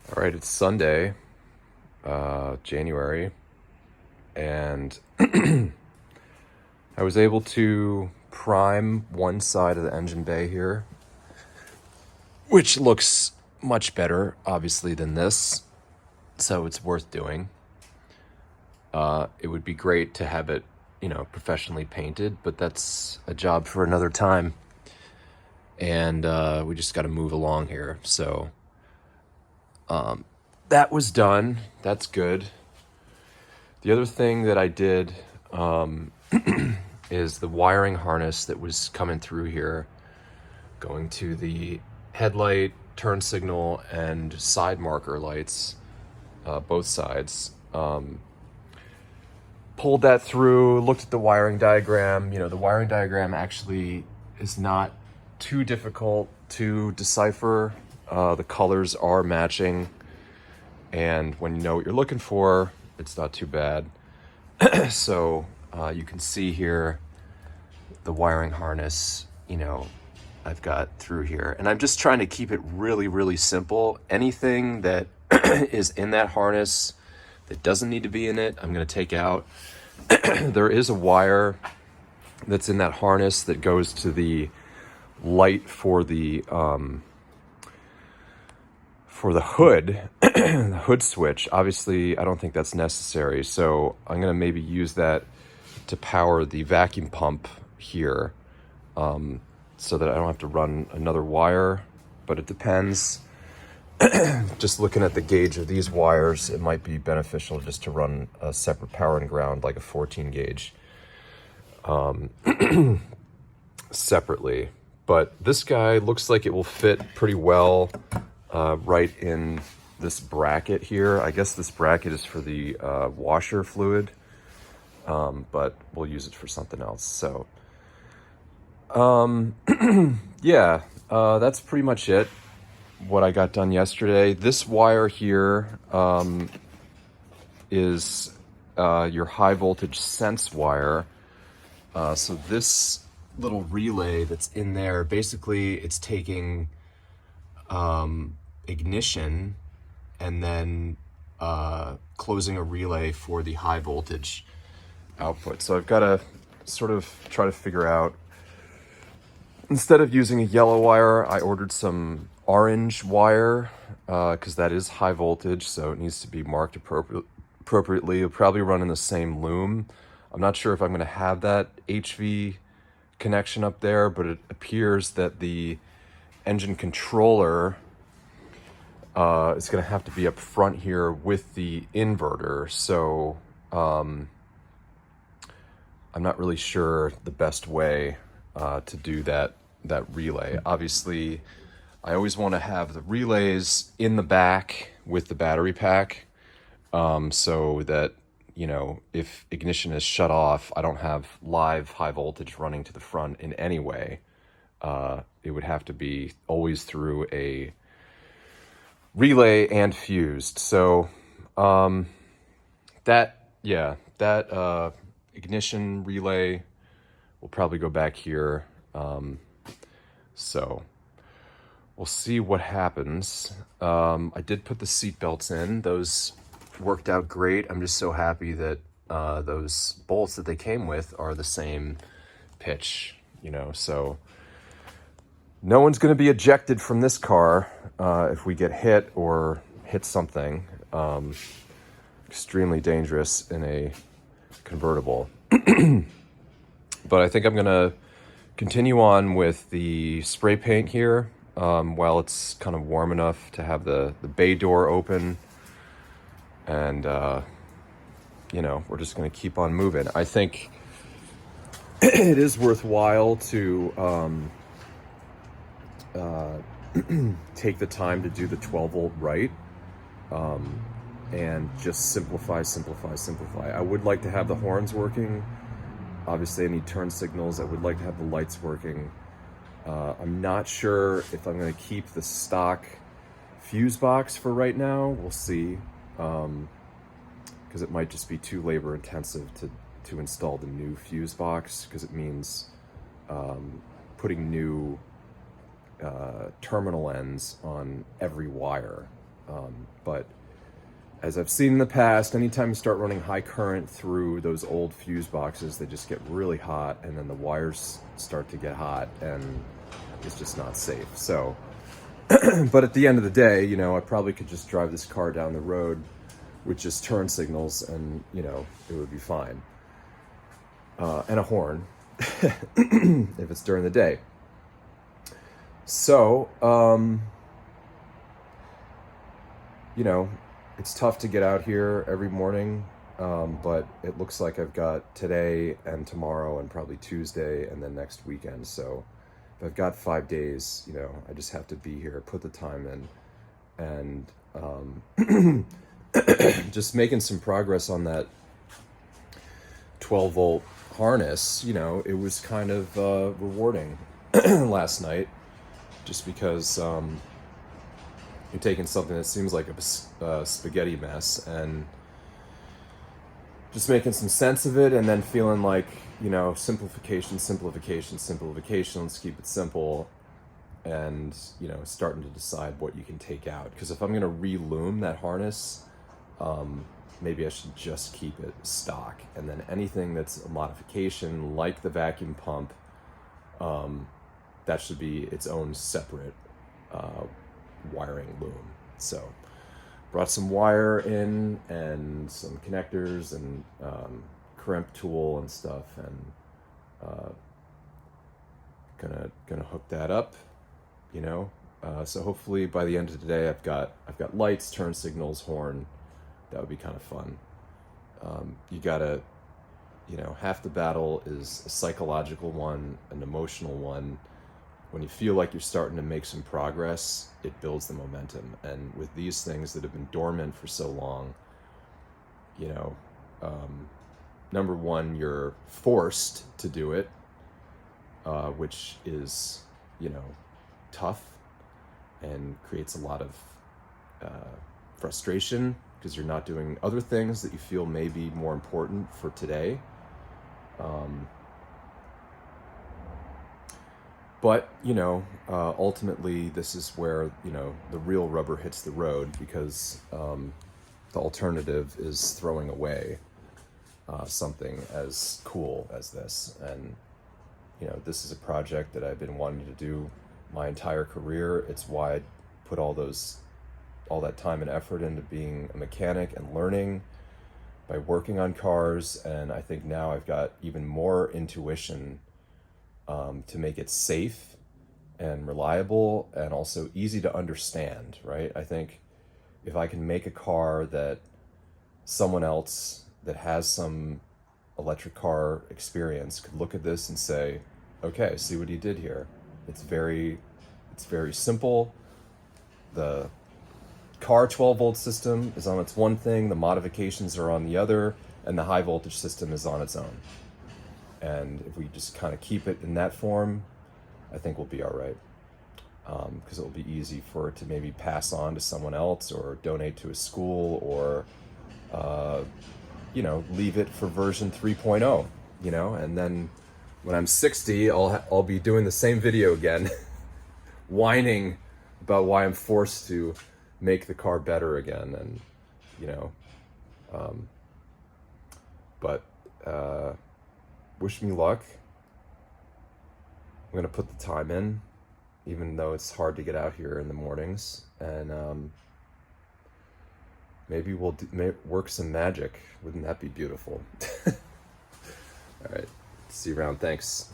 All right, it's Sunday, January, and I was able to prime one side of the engine bay here, which looks much better, obviously, than this, so it's worth doing. It would be great to have it, professionally painted, but that's a job for another time, and we just got to move along here, so that was done. That's good. The other thing that I did is the wiring harness that was coming through here, going to the headlight, turn signal, and side marker lights, both sides. Pulled that through, looked at the wiring diagram. The wiring diagram actually is not too difficult to decipher. The colors are matching, and when you know what you're looking for, it's not too bad. So you can see here the wiring harness, I've got through here. And I'm just trying to keep it really, really simple. Anything that is in that harness that doesn't need to be in it, I'm going to take out. There is a wire that's in that harness that goes to the light for the hood, the hood switch. Obviously, I don't think that's necessary, so I'm going to maybe use that to power the vacuum pump here, so that I don't have to run another wire, but it depends. Just looking at the gauge of these wires, it might be beneficial just to run a separate power and ground, like a 14 gauge, separately. But this guy looks like it will fit pretty well right in this bracket here. I guess this bracket is for the washer fluid, but we'll use it for something else. So yeah, that's pretty much it, what I got done yesterday. This wire here is your high voltage sense wire. So this little relay that's in there, basically it's taking ignition and then closing a relay for the high voltage output. So I've got to sort of try to figure out, instead of using a yellow wire, I ordered some orange wire, because that is high voltage, so it needs to be marked appropriately. It'll probably run in the same loom. I'm not sure if I'm going to have that HV connection up there, but it appears that the engine controller is going to have to be up front here with the inverter. So I'm not really sure the best way to do that relay. Obviously, I always want to have the relays in the back with the battery pack, so that, if ignition is shut off, I don't have live high voltage running to the front in any way. It would have to be always through a relay and fused. So that ignition relay will probably go back here. So we'll see what happens. I did put the seat belts in. Those worked out great. I'm just so happy that those bolts that they came with are the same pitch, so no one's going to be ejected from this car if we get hit or hit something. Extremely dangerous in a convertible. But I think I'm going to continue on with the spray paint here while it's kind of warm enough to have the bay door open. And, we're just going to keep on moving. I think it is worthwhile to take the time to do the 12 volt right, and just simplify. I would like to have the horns working. Obviously, I need turn signals. I would like to have the lights working. I'm not sure if I'm going to keep the stock fuse box for right now. We'll see, because it might just be too labor intensive to install the new fuse box, because it means putting new terminal ends on every wire. But as I've seen in the past, anytime you start running high current through those old fuse boxes, they just get really hot, and then the wires start to get hot, and it's just not safe. So, but at the end of the day, you know, I probably could just drive this car down the road with just turn signals, and, you know, it would be fine. And a horn, if it's during the day. So, you know, it's tough to get out here every morning, but it looks like I've got today and tomorrow and probably Tuesday and then next weekend. So if I've got 5 days, you know, I just have to be here, put the time in, and just making some progress on that 12-volt harness. You know, it was kind of rewarding last night, just because you're taking something that seems like a spaghetti mess and just making some sense of it, and then feeling like, you know, simplification, let's keep it simple, and, you know, starting to decide what you can take out. Because if I'm going to re-loom that harness, maybe I should just keep it stock, and then anything that's a modification, like the vacuum pump, that should be its own separate wiring loom. So brought some wire in and some connectors and crimp tool and stuff, and gonna hook that up, you know. So hopefully by the end of the day I've got lights, turn signals, horn. That would be kind of fun. You gotta, you know, half the battle is a psychological one, an emotional one. When you feel like you're starting to make some progress, it builds the momentum. And with these things that have been dormant for so long, you know, number one, you're forced to do it, which is, you know, tough and creates a lot of frustration, because you're not doing other things that you feel may be more important for today. But, you know, ultimately this is where, you know, the real rubber hits the road, because the alternative is throwing away something as cool as this. And, you know, this is a project that I've been wanting to do my entire career. It's why I put all that time and effort into being a mechanic and learning by working on cars. And I think now I've got even more intuition to make it safe and reliable and also easy to understand, right? I think if I can make a car that someone else that has some electric car experience could look at this and say, okay, see what he did here. It's very simple. The car 12-volt system is on its one thing, the modifications are on the other, and the high voltage system is on its own. And if we just kind of keep it in that form, I think we'll be all right. Because it will be easy for it to maybe pass on to someone else, or donate to a school, or, you know, leave it for version 3.0, you know, and then when I'm 60, I'll be doing the same video again, whining about why I'm forced to make the car better again. And, you know, but wish me luck. I'm gonna put the time in, even though it's hard to get out here in the mornings, and maybe we'll work some magic. Wouldn't that be beautiful? All right, see you around. Thanks.